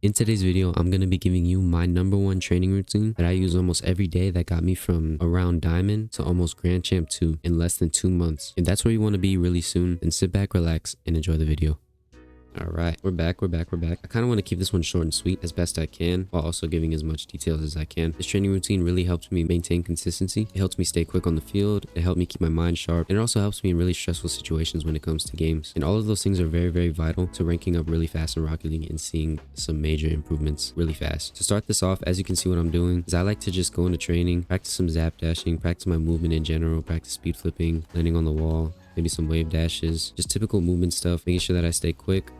In today's video, I'm going to be giving you my #1 training routine that I use almost every day that got me from around Diamond to almost Grand Champ 2 in less than 2 months. If that's where you want to be really soon, then sit back, relax, and enjoy the video. All right, we're back. I kind of want to keep this one short and sweet as best I can, while also giving as much details as I can. This training routine really helps me maintain consistency. It helps me stay quick on the field. It helped me keep my mind sharp. And it also helps me in really stressful situations when it comes to games. And all of those things are very, very vital to ranking up really fast in Rocket League and seeing some major improvements really fast. To start this off, as you can see what I'm doing, is I like to just go into training, practice some zap dashing, practice my movement in general, practice speed flipping, landing on the wall, maybe some wave dashes, just typical movement stuff, making sure that I stay quick,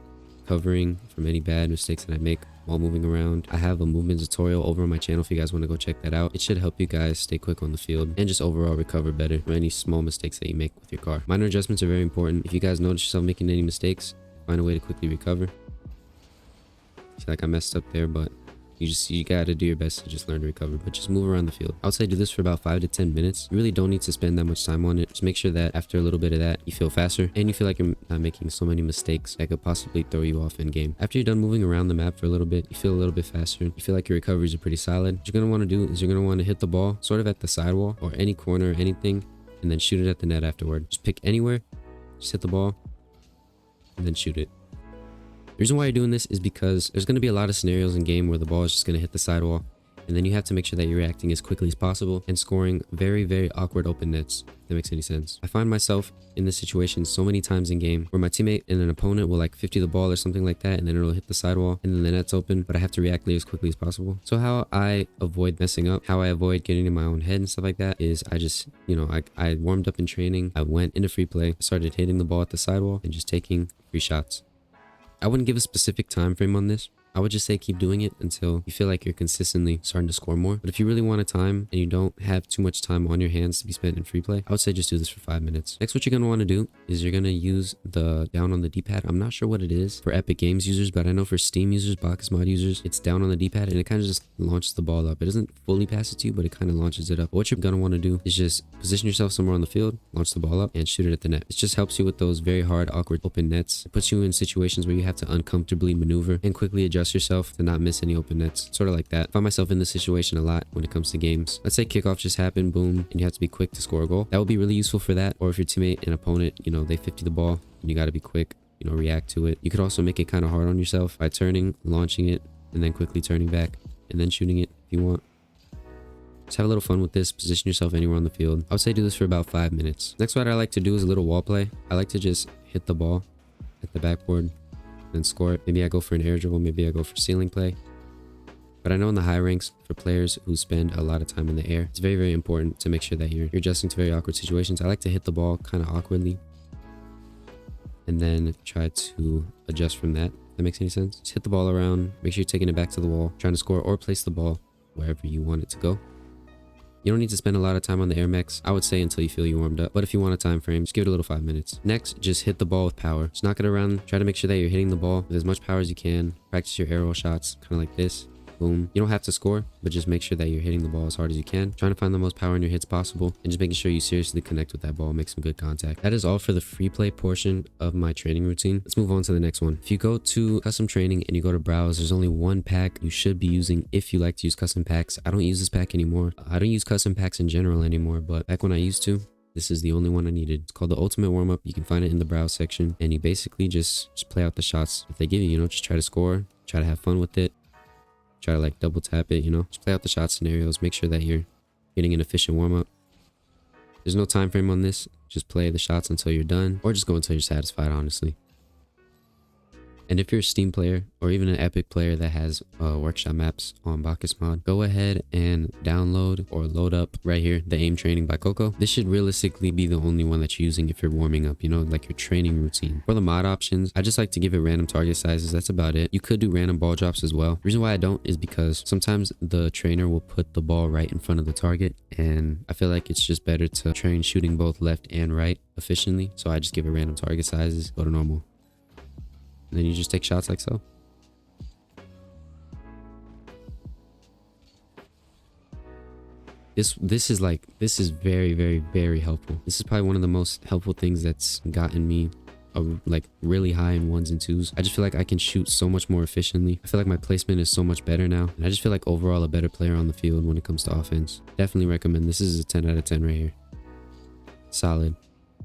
recovering from any bad mistakes that I make while moving around. I have a movement tutorial over on my channel if you guys want to go check that out. It should help you guys stay quick on the field and just overall recover better from any small mistakes that you make with your car. Minor adjustments are very important. If you guys notice yourself making any mistakes, find a way to quickly recover. I feel like I messed up there, but you gotta do your best to just learn to recover, but just move around the field. I would say do this for about 5 to 10 minutes. You really don't need to spend that much time on it. Just make sure that after a little bit of that, you feel faster and you feel like you're not making so many mistakes that could possibly throw you off in game. After you're done moving around the map for a little bit, you feel a little bit faster. You feel like your recoveries are pretty solid. What you're gonna want to do is you're gonna want to hit the ball sort of at the sidewall or any corner or anything, and then shoot it at the net afterward. Just pick anywhere, just hit the ball, and then shoot it. The reason why you're doing this is because there's going to be a lot of scenarios in game where the ball is just going to hit the sidewall, and then you have to make sure that you're reacting as quickly as possible and scoring very, very awkward open nets, if that makes any sense. I find myself in this situation so many times in game where my teammate and an opponent will like 50 the ball or something like that, and then it'll hit the sidewall and then the net's open, but I have to react as quickly as possible. So how I avoid messing up, how I avoid getting in my own head and stuff like that is I just, I warmed up in training, I went into free play, started hitting the ball at the sidewall and just taking free shots. I wouldn't give a specific time frame on this. I would just say keep doing it until you feel like you're consistently starting to score more. But if you really want a time and you don't have too much time on your hands to be spent in free play, I would say just do this for 5 minutes. Next, what you're going to want to do is you're going to use the down on the D-pad. I'm not sure what it is for Epic Games users, but I know for Steam users, Bacchus mod users, it's down on the D-pad and it kind of just launches the ball up. It doesn't fully pass it to you, but it kind of launches it up. But what you're going to want to do is just position yourself somewhere on the field, launch the ball up and shoot it at the net. It just helps you with those very hard, awkward open nets. It puts you in situations where you have to uncomfortably maneuver and quickly adjust yourself to not miss any open nets, sort of like that. I find myself in this situation a lot when it comes to games. Let's say kickoff just happened, boom, and you have to be quick to score a goal. That would be really useful for that. Or if your teammate and opponent, they 50 the ball and you got to be quick, react to it. You could also make it kind of hard on yourself by turning, launching it, and then quickly turning back and then shooting it if you want. Just have a little fun with this. Position yourself anywhere on the field. I would say do this for about 5 minutes. Next, what I like to do is a little wall play. I like to just hit the ball at the backboard and score it. Maybe I go for an air dribble, maybe I go for ceiling play. But I know in the high ranks, for players who spend a lot of time in the air, it's very, very important to make sure that you're adjusting to very awkward situations. I like to hit the ball kind of awkwardly and then try to adjust from that. If that makes any sense? Just hit the ball around, make sure you're taking it back to the wall, trying to score or place the ball wherever you want it to go. You don't need to spend a lot of time on the air mechs, I would say, until you feel you warmed up. But if you want a time frame, just give it a little 5 minutes. Next, just hit the ball with power. Just knock it around. Try to make sure that you're hitting the ball with as much power as you can. Practice your arrow shots, kind of like this. Boom. You don't have to score, but just make sure that you're hitting the ball as hard as you can. Trying to find the most power in your hits possible and just making sure you seriously connect with that ball, make some good contact. That is all for the free play portion of my training routine. Let's move on to the next one. If you go to custom training and you go to browse, there's only one pack you should be using if you like to use custom packs. I don't use this pack anymore. I don't use custom packs in general anymore, but back when I used to, this is the only one I needed. It's called the Ultimate Warmup. You can find it in the browse section and you basically just play out the shots if they give you, just try to score, try to have fun with it. Try to like double tap it, just play out the shot scenarios. Make sure that you're getting an efficient warm-up. There's no time frame on this. Just play the shots until you're done, or just go until you're satisfied, honestly. And if you're a Steam player or even an Epic player that has workshop maps on Bacchus mod, go ahead and download or load up right here the aim training by Coco. This should realistically be the only one that you're using if you're warming up, like your training routine. For the mod options, I just like to give it random target sizes. That's about it. You could do random ball drops as well. The reason why I don't is because sometimes the trainer will put the ball right in front of the target, and I feel like it's just better to train shooting both left and right efficiently. So I just give it random target sizes, go to normal. And then you just take shots like so. This is very, very, very helpful. This is probably one of the most helpful things that's gotten me like really high in 1s and 2s. I just feel like I can shoot so much more efficiently. I feel like my placement is so much better now, and I just feel like overall a better player on the field when it comes to offense. Definitely recommend. This is a 10 out of 10 right here. Solid.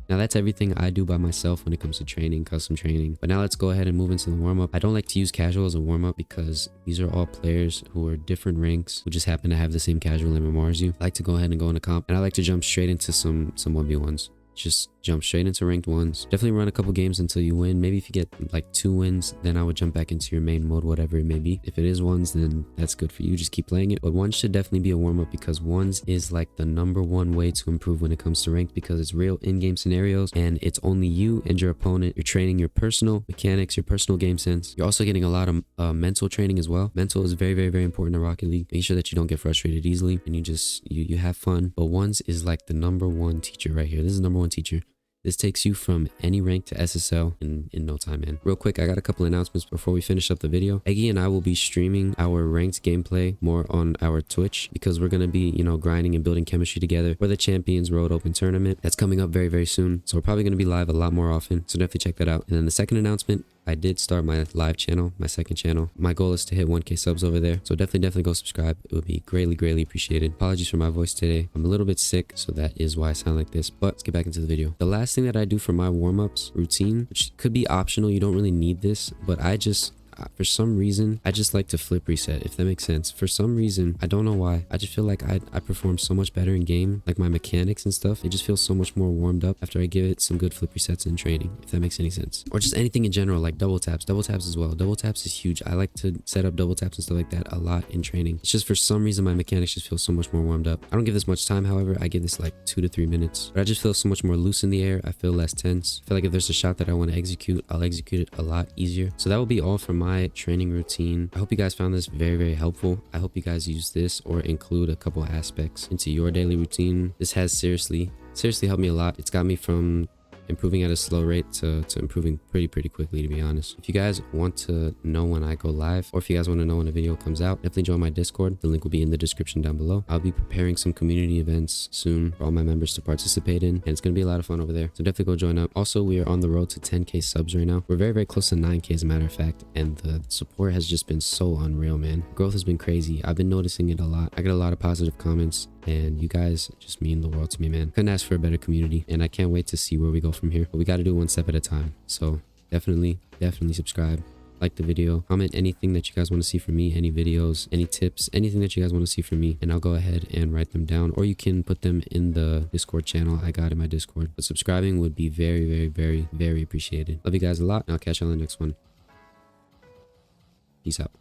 Now that's everything I do by myself when it comes to training, custom training. But now let's go ahead and move into the warm-up. I don't like to use casual as a warm-up because these are all players who are different ranks who just happen to have the same casual MMR as you. I like to go ahead and go into comp, and I like to jump straight into some 1v1s. Just jump straight into ranked ones. Definitely run a couple games until you win. Maybe if you get like 2 wins, then I would jump back into your main mode, whatever it may be. If it is 1s, then that's good for you. Just keep playing it. But 1s should definitely be a warm-up because 1s is like the #1 way to improve when it comes to ranked, because it's real in-game scenarios and it's only you and your opponent. You're training your personal mechanics, your personal game sense. You're also getting a lot of mental training as well. Mental is very, very, very important in Rocket League. Make sure that you don't get frustrated easily and you have fun. But 1s is like the #1 teacher right here. This is #1 teacher. This takes you from any rank to SSL in no time, man. Real quick, I got a couple announcements before we finish up the video. Eggy and I will be streaming our ranked gameplay more on our Twitch because we're going to be, grinding and building chemistry together for the Champions Road Open Tournament. That's coming up very, very soon. So we're probably going to be live a lot more often. So definitely check that out. And then the second announcement, I did start my live channel, my second channel. My goal is to hit 1K subs over there. So definitely go subscribe. It would be greatly, greatly appreciated. Apologies for my voice today. I'm a little bit sick, so that is why I sound like this. But let's get back into the video. The last thing that I do for my warm-ups routine, which could be optional, you don't really need this, but for some reason, I just like to flip reset, if that makes sense. For some reason, I don't know why. I just feel like I perform so much better in game. Like my mechanics and stuff, it just feels so much more warmed up after I give it some good flip resets in training, if that makes any sense. Or just anything in general, like double taps as well. Double taps is huge. I like to set up double taps and stuff like that a lot in training. It's just for some reason, my mechanics just feel so much more warmed up. I don't give this much time, however. I give this like 2 to 3 minutes. But I just feel so much more loose in the air. I feel less tense. I feel like if there's a shot that I want to execute, I'll execute it a lot easier. So that will be all for my training routine. I hope you guys found this very, very helpful. I hope you guys use this or include a couple aspects into your daily routine. This has seriously helped me a lot. It's got me from improving at a slow rate to improving pretty quickly, to be honest. If you guys want to know when I go live, or if you guys want to know when a video comes out, definitely join my Discord. The link will be in the description down below. I'll be preparing some community events soon for all my members to participate in, and it's going to be a lot of fun over there. So definitely go join up. Also, we are on the road to 10K subs right now. We're very, very close to 9K as a matter of fact, and the support has just been so unreal, man. Growth has been crazy. I've been noticing it a lot. I get a lot of positive comments, and you guys just mean the world to me, man. Couldn't ask for a better community, and I can't wait to see where we go from here. But we got to do one step at a time. So definitely subscribe, like the video, comment anything that you guys want to see from me, any videos, any tips, anything that you guys want to see from me, and I'll go ahead and write them down, or you can put them in the Discord channel I got in my Discord. But subscribing would be very appreciated. Love you guys a lot, and I'll catch you on the next one. Peace out.